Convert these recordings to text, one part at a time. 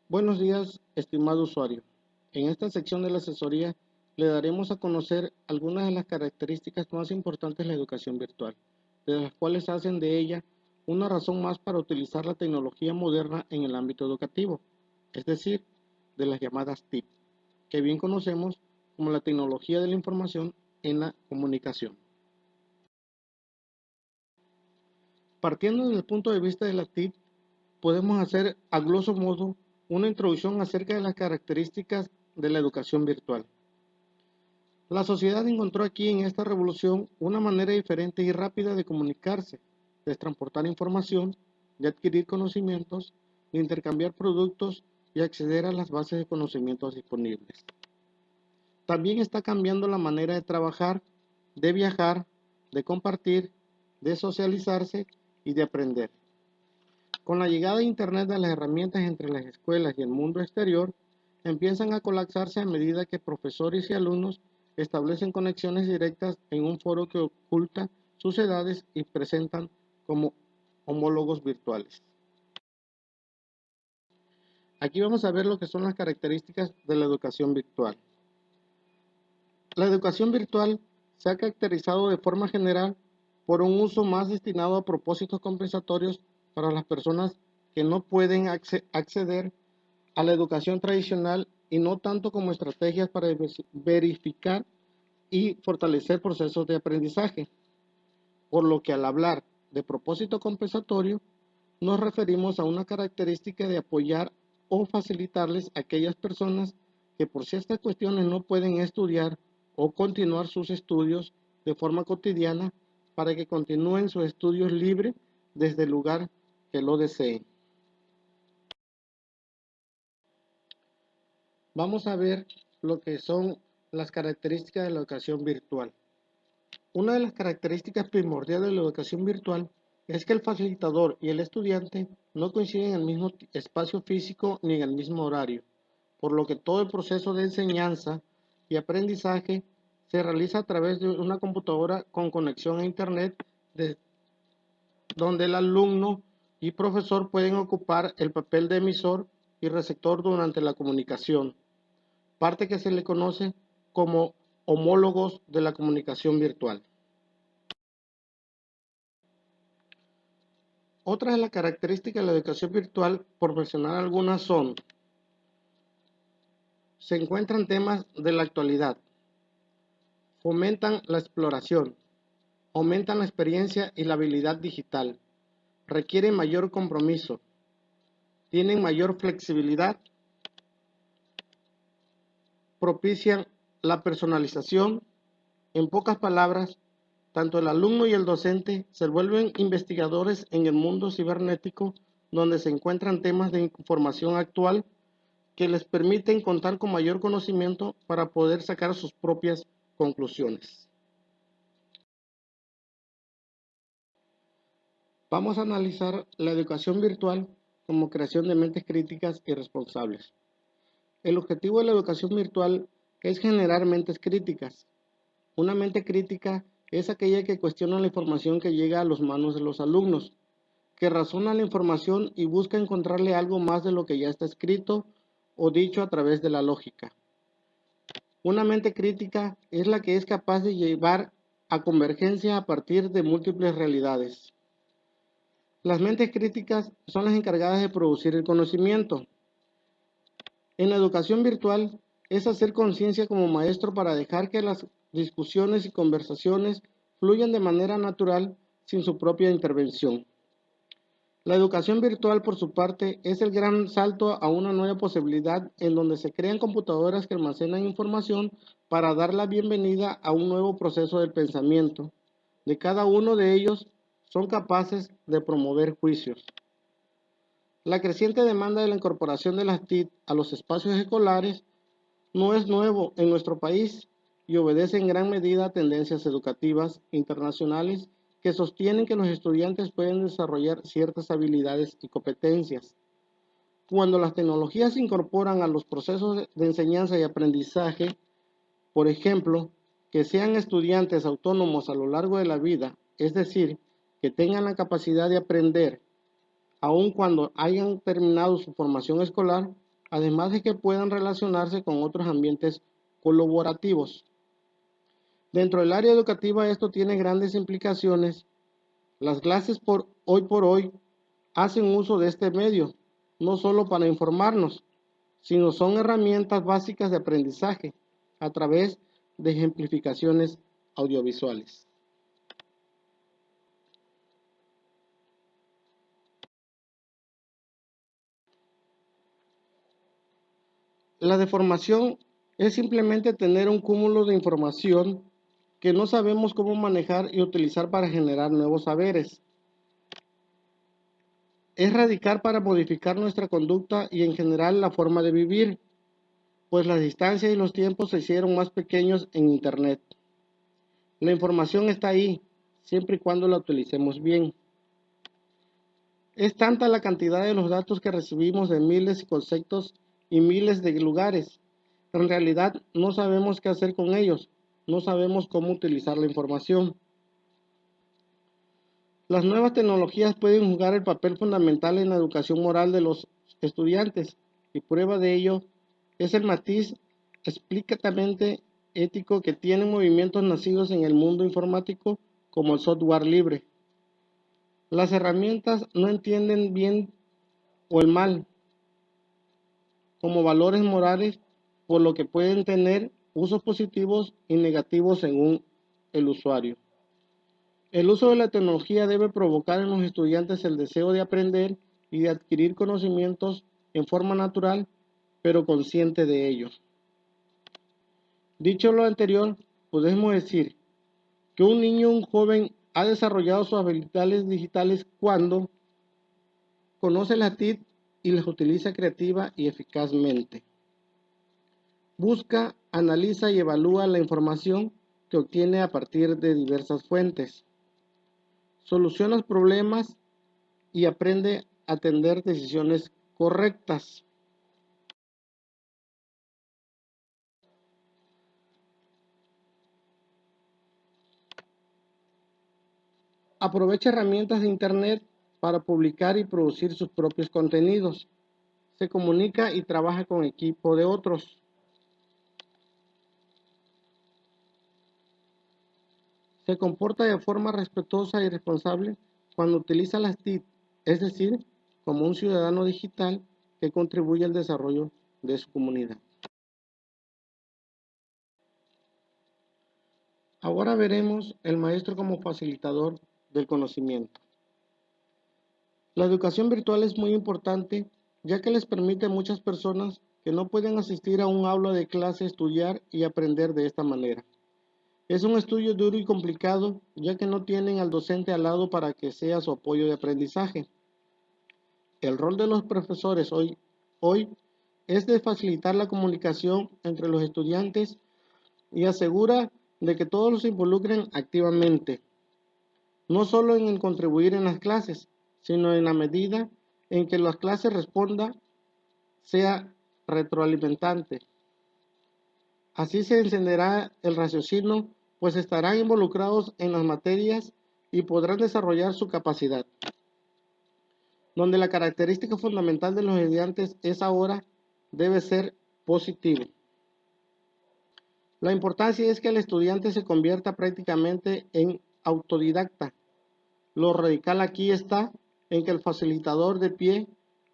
Buenos días, estimado usuario. En esta sección de la asesoría le daremos a conocer algunas de las características más importantes de la educación virtual, de las cuales hacen de ella una razón más para utilizar la tecnología moderna en el ámbito educativo, es decir, de las llamadas TIC, que bien conocemos como la tecnología de la información en la comunicación. Partiendo desde el punto de vista de la TIC, podemos hacer a grosso modo una introducción acerca de las características de la educación virtual. La sociedad encontró aquí en esta revolución una manera diferente y rápida de comunicarse, de transportar información, de adquirir conocimientos, de intercambiar productos y acceder a las bases de conocimientos disponibles. También está cambiando la manera de trabajar, de viajar, de compartir, de socializarse y de aprender. Con la llegada de Internet de las herramientas entre las escuelas y el mundo exterior, empiezan a colapsarse a medida que profesores y alumnos establecen conexiones directas en un foro que oculta sus edades y presentan como homólogos virtuales. Aquí vamos a ver lo que son las características de la educación virtual. La educación virtual se ha caracterizado de forma general por un uso más destinado a propósitos compensatorios para las personas que no pueden acceder a la educación tradicional y no tanto como estrategias para verificar y fortalecer procesos de aprendizaje. Por lo que al hablar de propósito compensatorio, nos referimos a una característica de apoyar o facilitarles a aquellas personas que por ciertas cuestiones no pueden estudiar o continuar sus estudios de forma cotidiana para que continúen sus estudios libres desde el lugar que lo deseen. Vamos a ver lo que son las características de la educación virtual. Una de las características primordiales de la educación virtual es que el facilitador y el estudiante no coinciden en el mismo espacio físico ni en el mismo horario, por lo que todo el proceso de enseñanza y aprendizaje se realiza a través de una computadora con conexión a Internet, donde el alumno y profesor pueden ocupar el papel de emisor y receptor durante la comunicación, parte que se le conoce como homólogos de la comunicación virtual. Otras de las características de la educación virtual, por mencionar algunas, se encuentran temas de la actualidad, fomentan la exploración, aumentan la experiencia y la habilidad digital, requieren mayor compromiso, tienen mayor flexibilidad, propician la personalización. En pocas palabras, tanto el alumno y el docente se vuelven investigadores en el mundo cibernético, donde se encuentran temas de información actual que les permiten contar con mayor conocimiento para poder sacar sus propias conclusiones. Vamos a analizar la educación virtual como creación de mentes críticas y responsables. El objetivo de la educación virtual es generar mentes críticas. Una mente crítica es aquella que cuestiona la información que llega a las manos de los alumnos, que razona la información y busca encontrarle algo más de lo que ya está escrito o dicho a través de la lógica. Una mente crítica es la que es capaz de llevar a convergencia a partir de múltiples realidades. Las mentes críticas son las encargadas de producir el conocimiento. En la educación virtual es hacer conciencia como maestro para dejar que las discusiones y conversaciones fluyan de manera natural sin su propia intervención. La educación virtual, por su parte, es el gran salto a una nueva posibilidad en donde se crean computadoras que almacenan información para dar la bienvenida a un nuevo proceso del pensamiento. De cada uno de ellos son capaces de promover juicios. La creciente demanda de la incorporación de las TIC a los espacios escolares no es nuevo en nuestro país y obedece en gran medida a tendencias educativas internacionales que sostienen que los estudiantes pueden desarrollar ciertas habilidades y competencias. Cuando las tecnologías se incorporan a los procesos de enseñanza y aprendizaje, por ejemplo, que sean estudiantes autónomos a lo largo de la vida, es decir, que tengan la capacidad de aprender aun cuando hayan terminado su formación escolar, además de que puedan relacionarse con otros ambientes colaborativos. Dentro del área educativa esto tiene grandes implicaciones. Las clases hoy por hoy hacen uso de este medio, no solo para informarnos, sino son herramientas básicas de aprendizaje a través de ejemplificaciones audiovisuales. La deformación es simplemente tener un cúmulo de información que no sabemos cómo manejar y utilizar para generar nuevos saberes. Es radical para modificar nuestra conducta y en general la forma de vivir, pues las distancias y los tiempos se hicieron más pequeños en Internet. La información está ahí, siempre y cuando la utilicemos bien. Es tanta la cantidad de los datos que recibimos de miles de conceptos y miles de lugares. En realidad no sabemos qué hacer con ellos, no sabemos cómo utilizar la información. Las nuevas tecnologías pueden jugar el papel fundamental en la educación moral de los estudiantes y prueba de ello es el matiz explícitamente ético que tienen movimientos nacidos en el mundo informático como el software libre. Las herramientas no entienden bien o el mal como valores morales, por lo que pueden tener usos positivos y negativos según el usuario. El uso de la tecnología debe provocar en los estudiantes el deseo de aprender y de adquirir conocimientos en forma natural, pero consciente de ellos. Dicho lo anterior, podemos decir que un niño o un joven ha desarrollado sus habilidades digitales cuando conoce las TIC y las utiliza creativa y eficazmente. Busca, analiza y evalúa la información que obtiene a partir de diversas fuentes. Soluciona problemas y aprende a tener decisiones correctas. Aprovecha herramientas de Internet para publicar y producir sus propios contenidos. Se comunica y trabaja con equipo de otros. Se comporta de forma respetuosa y responsable cuando utiliza las TIC, es decir, como un ciudadano digital que contribuye al desarrollo de su comunidad. Ahora veremos el maestro como facilitador del conocimiento. La educación virtual es muy importante ya que les permite a muchas personas que no pueden asistir a un aula de clase estudiar y aprender de esta manera. Es un estudio duro y complicado ya que no tienen al docente al lado para que sea su apoyo de aprendizaje. El rol de los profesores hoy es de facilitar la comunicación entre los estudiantes y asegura de que todos los involucren activamente, no solo en el contribuir en las clases, sino en la medida en que las clases responda sea retroalimentante. Así se encenderá el raciocinio, pues estarán involucrados en las materias y podrán desarrollar su capacidad. Donde la característica fundamental de los estudiantes es ahora debe ser positivo. La importancia es que el estudiante se convierta prácticamente en autodidacta. Lo radical aquí está en que el facilitador de pie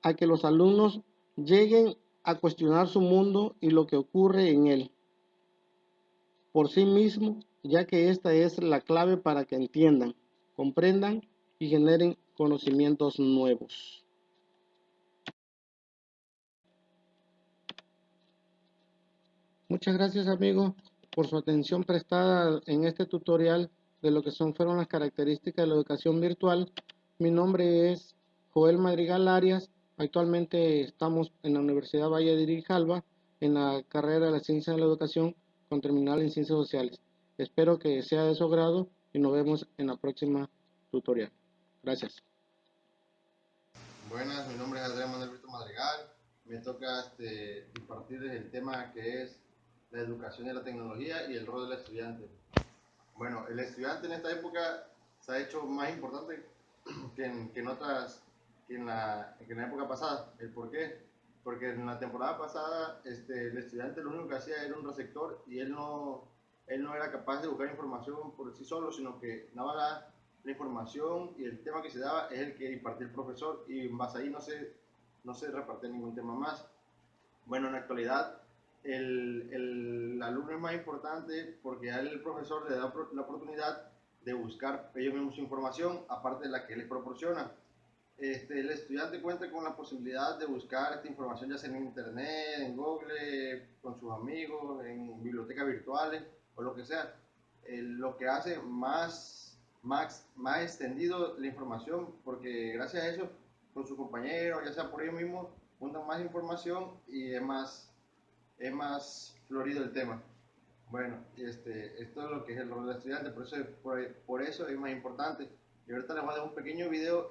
a que los alumnos lleguen a cuestionar su mundo y lo que ocurre en él por sí mismo, ya que esta es la clave para que entiendan, comprendan y generen conocimientos nuevos. Muchas gracias amigos por su atención prestada en este tutorial de lo que fueron las características de la educación virtual. Mi nombre es Joel Madrigal Arias. Actualmente estamos en la Universidad Valle de Grijalva en la carrera de la Ciencia de la Educación con terminal en Ciencias Sociales. Espero que sea de su agrado y nos vemos en la próxima tutorial. Gracias. Buenas, mi nombre es Adrián Manuel Brito Madrigal. Me toca impartir el tema que es la educación y la tecnología y el rol del estudiante. Bueno, el estudiante en esta época se ha hecho más importante que en la época pasada. ¿El por qué? porque en la temporada pasada el estudiante lo único que hacía era un receptor y él no era capaz de buscar información por sí solo, sino que nada más la información y el tema que se daba es el que impartía el profesor, y en base ahí no se repartía ningún tema más. Bueno, en la actualidad el alumno es más importante porque a él el profesor le da la oportunidad de buscar ellos mismos su información, aparte de la que él les proporciona. El estudiante cuenta con la posibilidad de buscar esta información ya sea en internet, en Google, con sus amigos, en bibliotecas virtuales o lo que sea. Lo que hace más extendido la información, porque gracias a eso, con sus compañeros, ya sea por ellos mismos, juntan más información y es más florido el tema. Bueno, esto es lo que es el rol del estudiante, por eso es más importante. Y ahorita les voy a dar un pequeño video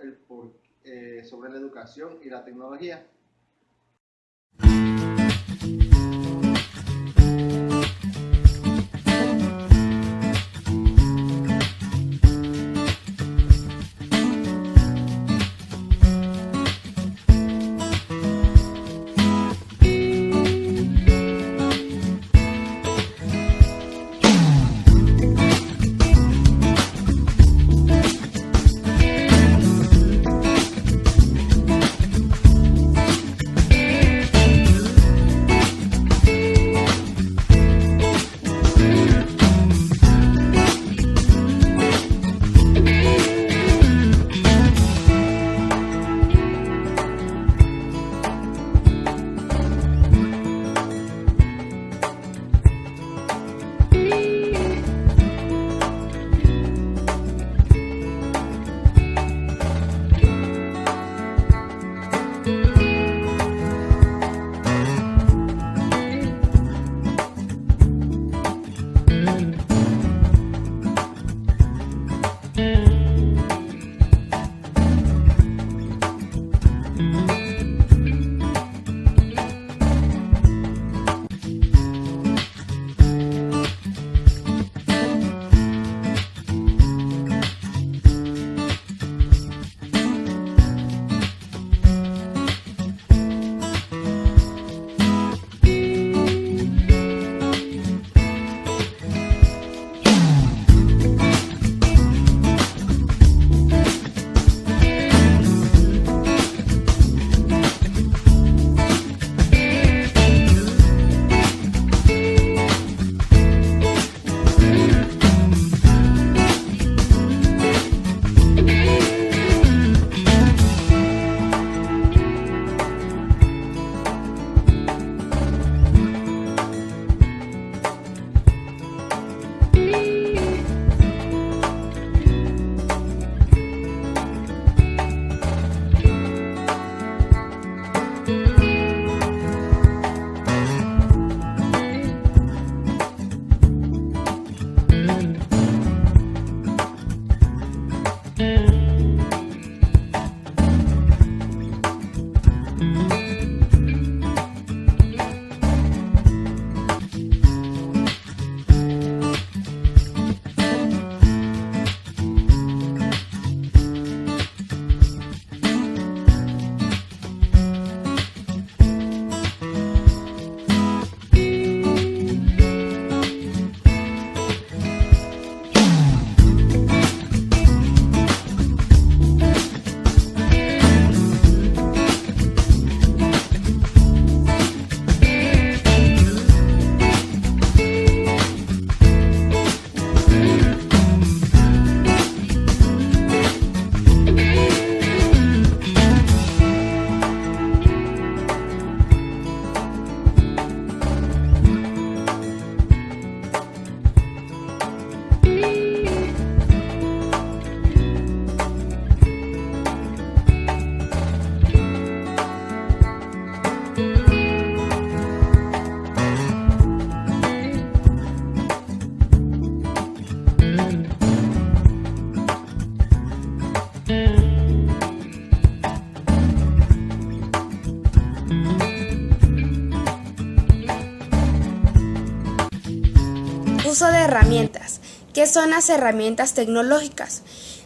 sobre la educación y la tecnología. Uso de herramientas. ¿Qué son las herramientas tecnológicas?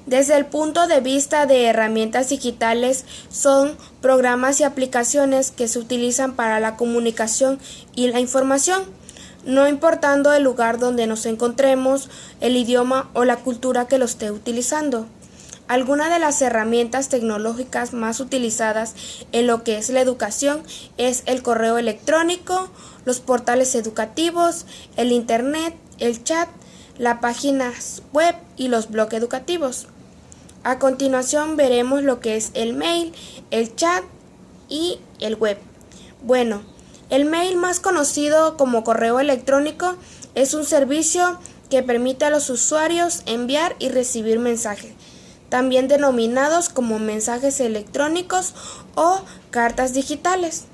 Desde el punto de vista de herramientas digitales, son programas y aplicaciones que se utilizan para la comunicación y la información, no importando el lugar donde nos encontremos, el idioma o la cultura que lo esté utilizando. Algunas de las herramientas tecnológicas más utilizadas en lo que es la educación es el correo electrónico, los portales educativos, el internet, el chat, las páginas web y los blogs educativos. A continuación veremos lo que es el mail, el chat y el web. Bueno, el mail, más conocido como correo electrónico, es un servicio que permite a los usuarios enviar y recibir mensajes, también denominados como mensajes electrónicos o cartas digitales.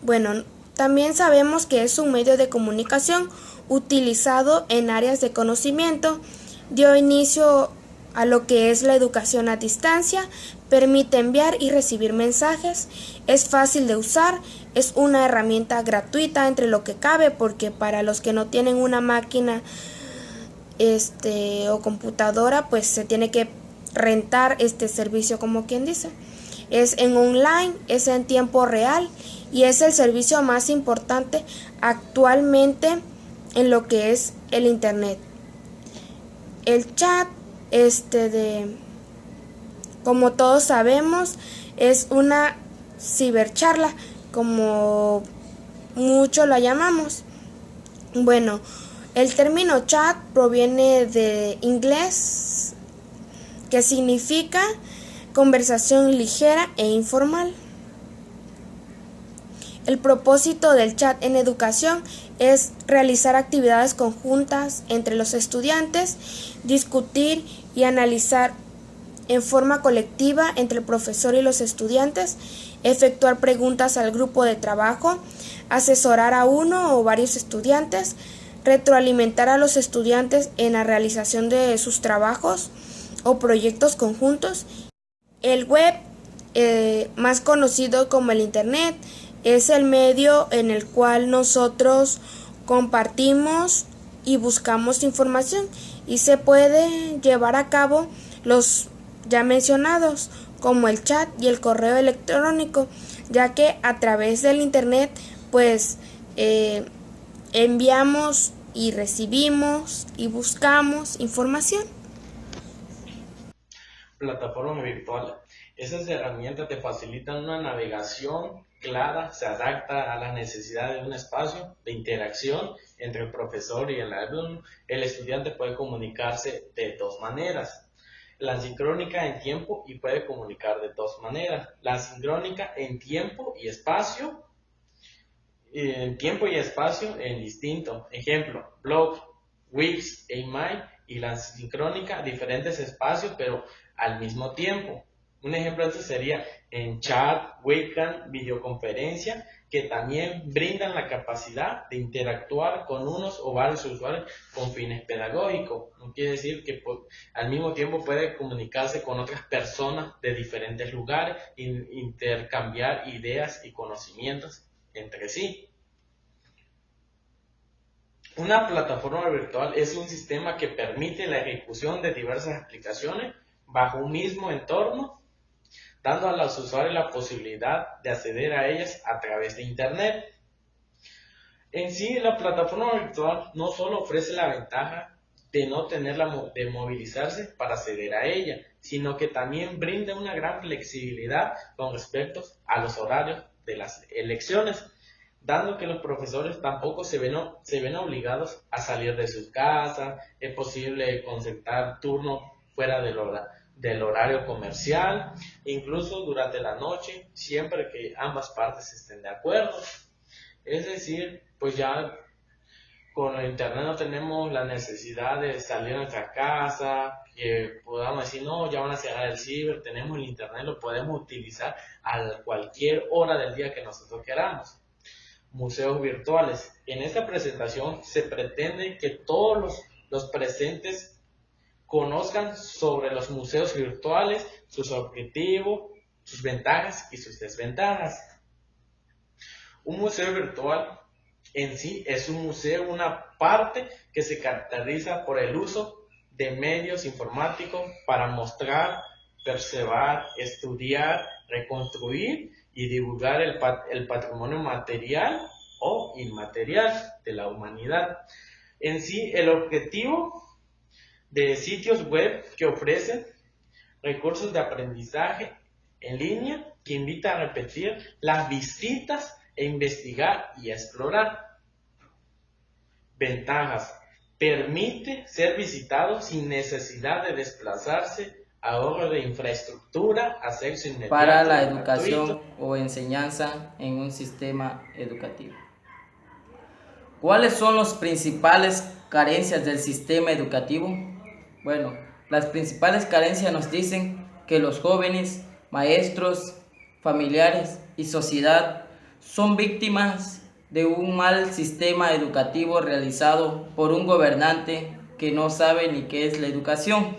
Bueno, también sabemos que es un medio de comunicación utilizado en áreas de conocimiento. Dio inicio a lo que es la educación a distancia, permite enviar y recibir mensajes, es fácil de usar, es una herramienta gratuita entre lo que cabe, porque para los que no tienen una máquina o computadora, pues se tiene que rentar este servicio, como quien dice. Es en online, es en tiempo real y es el servicio más importante actualmente en lo que es el internet. El chat, como todos sabemos, es una cibercharla, como mucho la llamamos. Bueno, el término chat proviene de inglés, que significa conversación ligera e informal. El propósito del chat en educación es realizar actividades conjuntas entre los estudiantes, discutir y analizar en forma colectiva entre el profesor y los estudiantes, efectuar preguntas al grupo de trabajo, asesorar a uno o varios estudiantes, retroalimentar a los estudiantes en la realización de sus trabajos o proyectos conjuntos. El web, más conocido como el internet, es el medio en el cual nosotros compartimos y buscamos información, y se puede llevar a cabo los ya mencionados, como el chat y el correo electrónico, ya que a través del internet pues enviamos y recibimos y buscamos información. Plataforma virtual. Esas herramientas te facilitan una navegación clara, se adapta a las necesidades de un espacio de interacción entre el profesor y el alumno. El estudiante puede comunicarse de dos maneras: la sincrónica en tiempo, y puede comunicar de dos maneras: la sincrónica en tiempo y espacio, en distinto. Ejemplo: blog, Wix, email. Y la sincrónica, diferentes espacios pero al mismo tiempo. Un ejemplo de esto sería en chat, webcam, videoconferencia, que también brindan la capacidad de interactuar con unos o varios usuarios con fines pedagógicos. No quiere decir que al mismo tiempo puede comunicarse con otras personas de diferentes lugares e intercambiar ideas y conocimientos entre sí. Una plataforma virtual es un sistema que permite la ejecución de diversas aplicaciones bajo un mismo entorno, dando a los usuarios la posibilidad de acceder a ellas a través de Internet. En sí, la plataforma virtual no solo ofrece la ventaja de no tenerla de movilizarse para acceder a ella, sino que también brinda una gran flexibilidad con respecto a los horarios de las lecciones, dando que los profesores tampoco se ven obligados a salir de sus casas. Es posible concertar turnos fuera del horario comercial, incluso durante la noche, siempre que ambas partes estén de acuerdo. Es decir, pues ya con el internet no tenemos la necesidad de salir a nuestra casa, que podamos decir, no, ya van a cerrar el ciber. Tenemos el internet, lo podemos utilizar a cualquier hora del día que nosotros queramos. Museos virtuales. En esta presentación se pretende que todos los presentes conozcan sobre los museos virtuales, sus objetivos, sus ventajas y sus desventajas. Un museo virtual en sí es un museo, una parte que se caracteriza por el uso de medios informáticos para mostrar, preservar, estudiar, reconstruir y divulgar el patrimonio material o inmaterial de la humanidad. En sí, el objetivo de sitios web que ofrecen recursos de aprendizaje en línea que invita a repetir las visitas e investigar y explorar. Ventajas: permite ser visitado sin necesidad de desplazarse, ahorro de infraestructura, acceso inmediato para la y educación gratuito. o enseñanza en un sistema educativo. ¿Cuáles son las principales carencias del sistema educativo? Bueno, las principales carencias nos dicen que los jóvenes, maestros, familiares y sociedad son víctimas de un mal sistema educativo realizado por un gobernante que no sabe ni qué es la educación.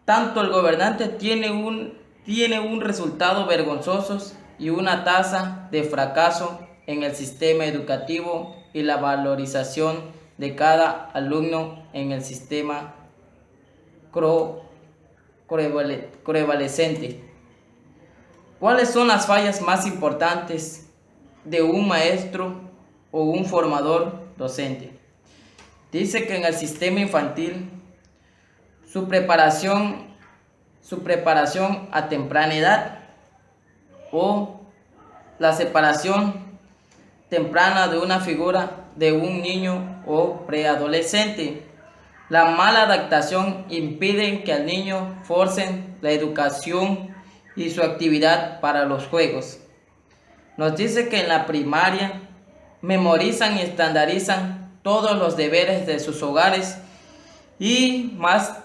Tanto el gobernante tiene un resultado vergonzoso y una tasa de fracaso en el sistema educativo y la valorización de cada alumno en el sistema prevalecente. ¿Cuáles son las fallas más importantes de un maestro o un formador docente? Dice que en el sistema infantil su preparación a temprana edad o la separación temprana de una figura de un niño o preadolescente. La mala adaptación impide que al niño forcen la educación y su actividad para los juegos. Nos dice que en la primaria memorizan y estandarizan todos los deberes de sus hogares y más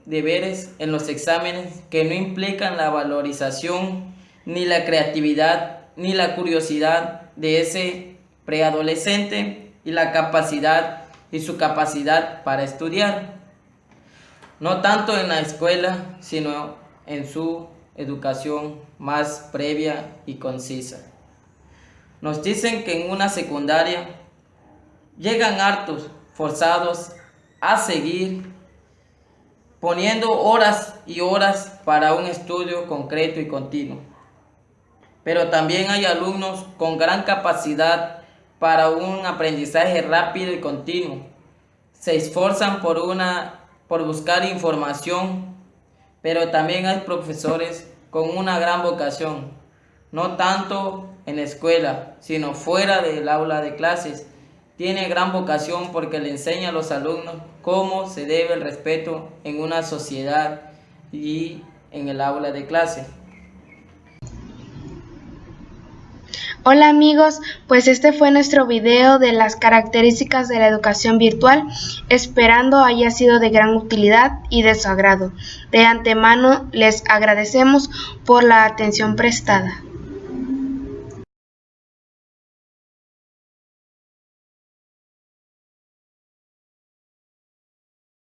deberes en los exámenes que no implican la valorización, ni la creatividad, ni la curiosidad de ese preadolescente y su capacidad para estudiar, no tanto en la escuela, sino en su educación más previa y concisa. Nos dicen que en una secundaria llegan hartos, forzados a seguir poniendo horas y horas para un estudio concreto y continuo. Pero también hay alumnos con gran capacidad para un aprendizaje rápido y continuo. Se esfuerzan por buscar información, pero también hay profesores con una gran vocación, no tanto en la escuela, sino fuera del aula de clases. Tiene gran vocación porque le enseña a los alumnos cómo se debe el respeto en una sociedad y en el aula de clase. Hola amigos, pues este fue nuestro video de las características de la educación virtual, esperando haya sido de gran utilidad y de su agrado. De antemano les agradecemos por la atención prestada.